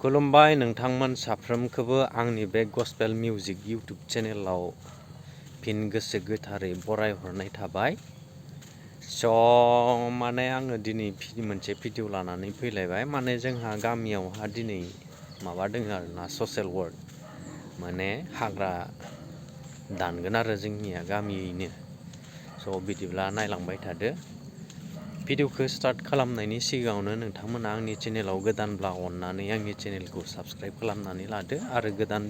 खुलुमबाय नोंथांमोन साफ्रोमखौबो आंनि बे गस्पेल मिउजिक इउट्यूब चेनेलाव फिन गोसो गोथारै बरायहरनाय थाबाय। माने आङो दिनै मोनसे भिडिअ लानानै फैलायबाय। माने जोंहा गामियावहा दिनै माबा दङ आरोना, ससियेल वर्क माने हाग्रा दानगोन आरो जोंनिया गामियैनो। बिदिब्ला नायलांबाय थादो। भिडिअखौ स्टार्ट खालामनायनि सिगाङावनो नोंथांमोना आंनि चेनेलाव गोदानब्ला अननानै आंनि चेनेलखौ साबस्क्राइब खालामनानै लादो आरो गोदान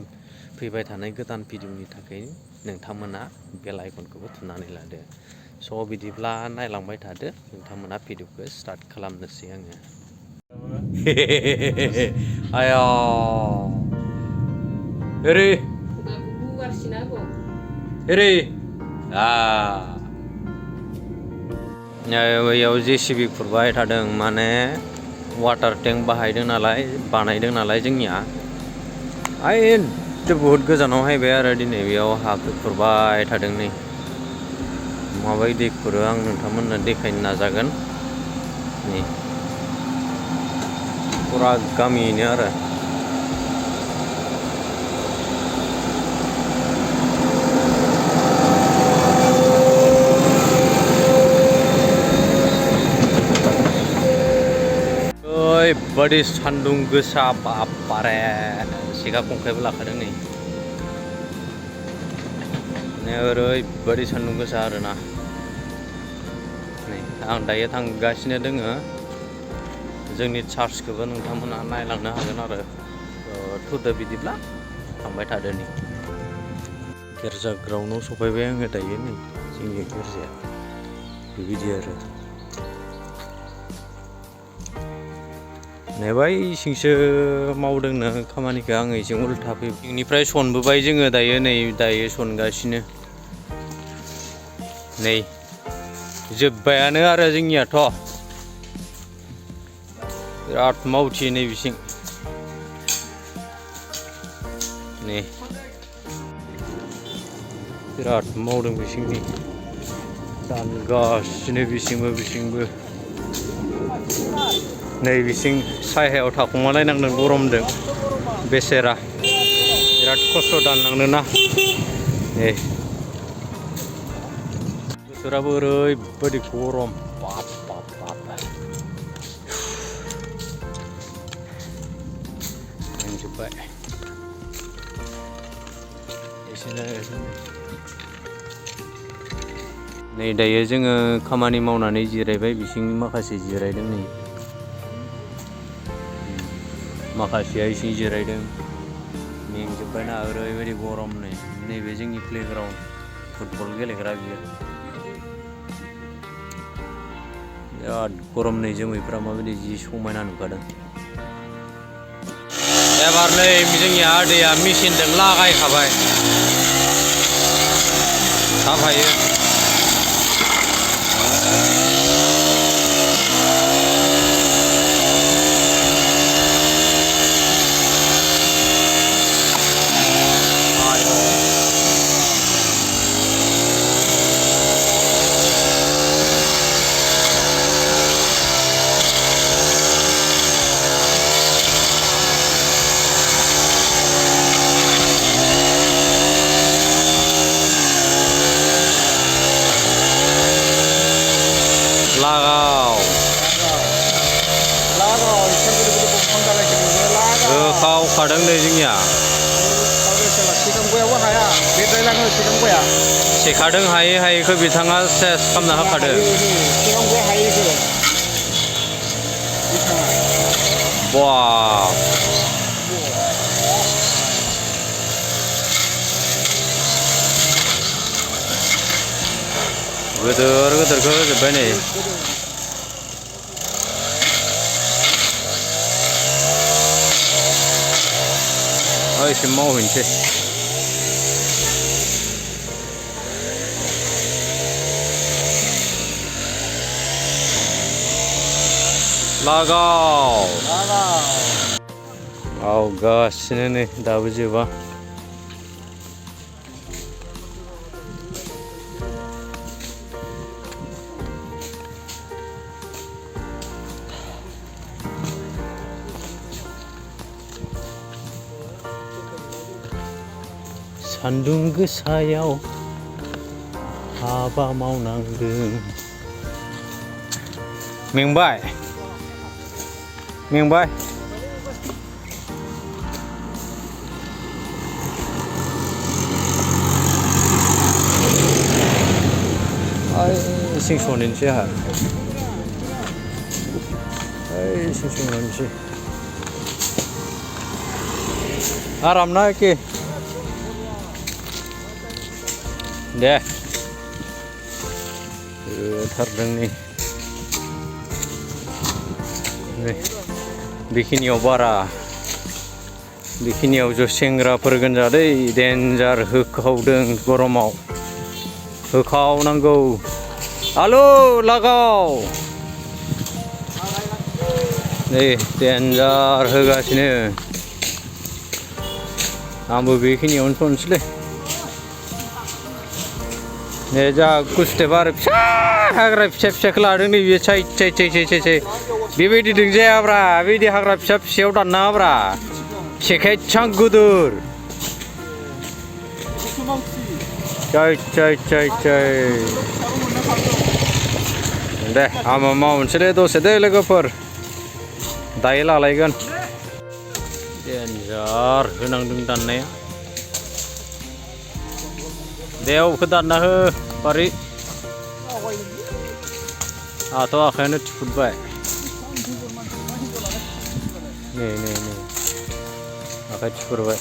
फैबाय थानाय गोदान भिडिअनि थाखाय नोंथांमोना बेल आइकनखौबो थुनानै लादो। बिदिब्ला नायलांबाय थादो। नोंथांमोना भिडिअखौ स्टार्ट खालामनोसै आङो। आया ओरै ओरै बेयाव जेसिबि खुरबाय थादों, माने वाटार टेंक बानायदों नालाय जोंनिया बहुत गोजानाव हायबाय आरो दिनै बेयाव हाखौ खुरबाय थादों। नै माबायदि खुरो आं नोंथांमोननो देखायनो नाजागोन। नै फुरा गामियैनो आरो ओरैबादि सान्दुं गोसा, बारे सिखा खंखाइबो लाखादों। नै ओरैबादि सान्दुं गोसा आरोना। नै आं दायो थांगासिनो दोङो। जोंनि चार्चखौबो नोंथांमोना नायलांनो हागोन आरो। थुदो बिदिब्ला थांबाय थादो। नै गिर्जा ग्राउन्डआव सफैबाय आङो दायो। नै जोंनि गिर्जाया बेबायदि आरो। बै सिंसो मावदोंनो खामानिखौ, आङो एसे उल्था फैबाय। बेनिफ्राय सनबोबाय जोङो दायो। नै दायो सनगासिनो। नै जोब्बायानो आरो जोंनियाथ' बिराद मावथि नै बिसिं। नै बिराद मावदों बिसिंनि, दानगासिनो बिसिंबो। नै बिसिं सायहायाव थाखुमालायनांदों गरमदों बेसेरा, बिराद खस्थ' दानलांनोना। नै बोथोराबो ओरैबादि गरम, बाब मोनजोब्बाय एसेनो। नै दायो जोङो खामानि मावनानै जिरायबाय, बिसिं माखासे जिरायदों। नै माखासेया इसिं जिरायदों। मेंजोब्बायना, ओरैबायदि गरम। नैबे जोंनि प्लेग्राउन्ड, फुटबल गेलेग्रा बियो। बिराद गरम। नै जोमैफ्रा माबायदि जि समायना नुखादों। एबार नै जोंनि आदैया मेचिनजों लागायखाबाय, थाब हायो। होखावखादों नै जोंनिया। सेखादों हायैखौ बिथाङा सेस खालामना होखादों। बाह गोदोरखौ होजोब्बाय। नै एसे मावहैनोसै। गावगासिनो नै दाबो जोबा। सान्दुं गोसायाव हाबा मावनांदों मेंबाय सिं सननोसै आंहा सिं संनोसै आराम ना एखे दे थारदों नै बेखिनियाव बारा बेखिनियाव ज' सेंग्राफोर गोनजादै डेन्जार होखावदों गरमाव होखावनांगौ आलु लागाव नै डेन्जार होगासिनो आंबो बेखिनियावनो सनसैलै नै जा गुस्टेबा आरो फिसा हाग्रा फिसाखौ लादों नै बियो साइ बेबायदिजों जायाब्रा बेबायदि हाग्रा फिसायाव दाननाङाब्रा फिसाखाया एसेबां गिदिर दे आं मावनोसैलै दसे दे लोगोफोर दायो लालायगोन डेन्जार होनांदों दाननाया दे अबेखौ दानना हो बारि आंहाथ' आखायानो थिफुदबाय नै आखाइ थिफुरबाय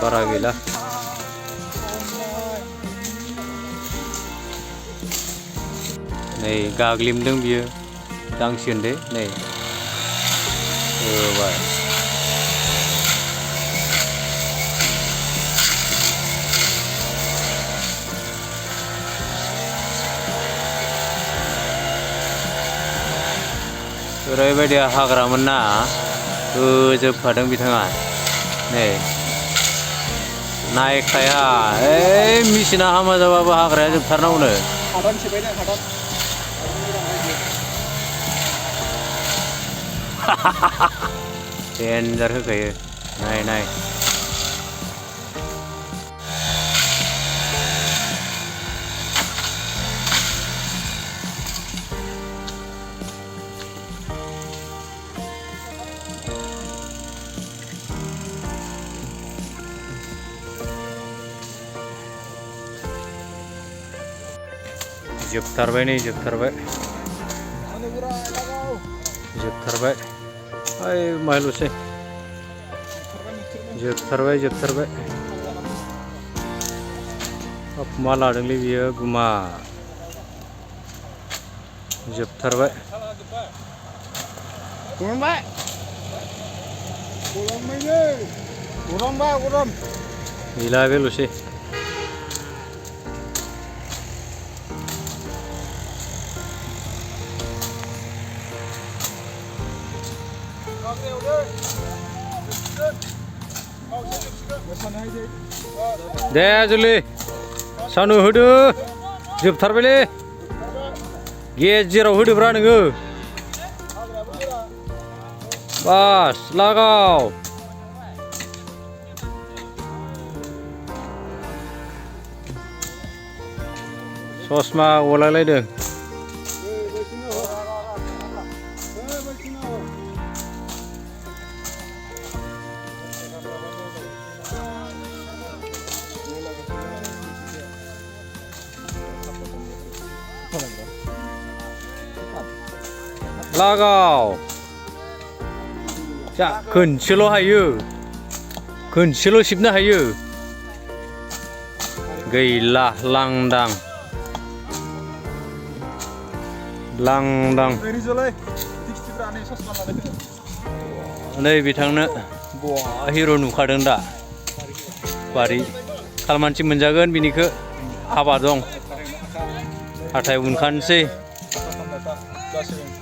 बारा गैला नै गाग्लिमदों बियो दांसिगोन दे नै होबाय ओरैबायदि हाग्रामोन ना होजोबखादों बिथाङा नै नायखाया मेचिना हामा जाबाबो हाग्राया जोबथारनांगौनो डेन्जार होखायो नाय जोबथारबाय नै जोबथारबाय ओइ माइल'सै जोबथारबाय मा लादोंलै बियो गुमा जोबथारबाय गैला बेल'सै दे जुलि सानु होदो जोबथारबायलै गेजेराव होदोब्रा नोङो बास लागाव ससमा गलायलायदों लागाव जा खोनसेल' हायो खोनसेल' सिबनो हायो गैला लांदां नै बिथांनो बहा हिर' नुखादों दा बारि खालमानसि मोनजागोन बिनिखौ हाबा दं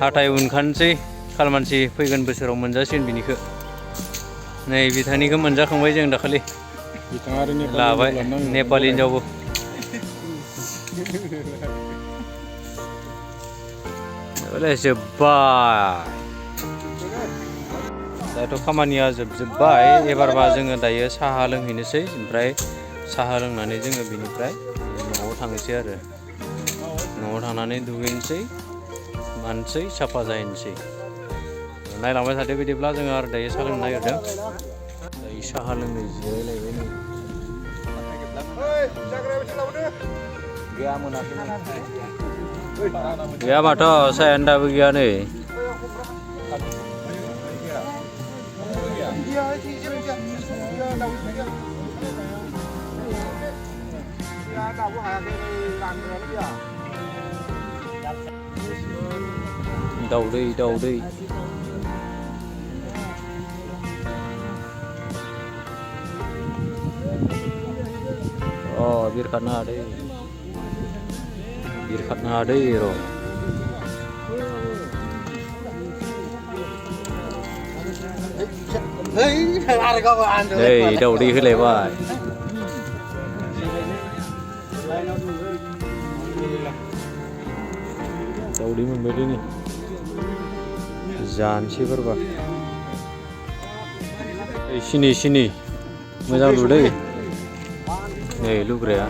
हाथाय उनखानोसै खालमानसि फैगोन बोसोराव मोनजासिगोन बिनिखौ नै बिथांनिखौ मोनजाखांबाय जों दाखालि लाबाय नेपालि हिनजावबो जोब्बाय दाथ' खामानिया जोबजोब्बाय एबारबा जोङो दायो साहा लोंहैनोसै ओमफ्राय साहा लोंनानै जोङो बिनिफ्राय न'आव थांनोसै आरो न'आव थांनानै दुगैनोसै मानसै साफा जाहैनोसै नायलांबाय थादो बिदिब्ला जोङो आरो दायो साहा लोंनो नागिरदों दायो साहा लोंनो जिरायलायबाय नै गैया माथो सायानो दाबो गैया नै दाउदै दाउदै बिरखारनो हादै र' दाउदै होलायबाय दाउदै मोनबाय नै जानोसै बोरबा सिनि मोजां लुदै नै लुग्राया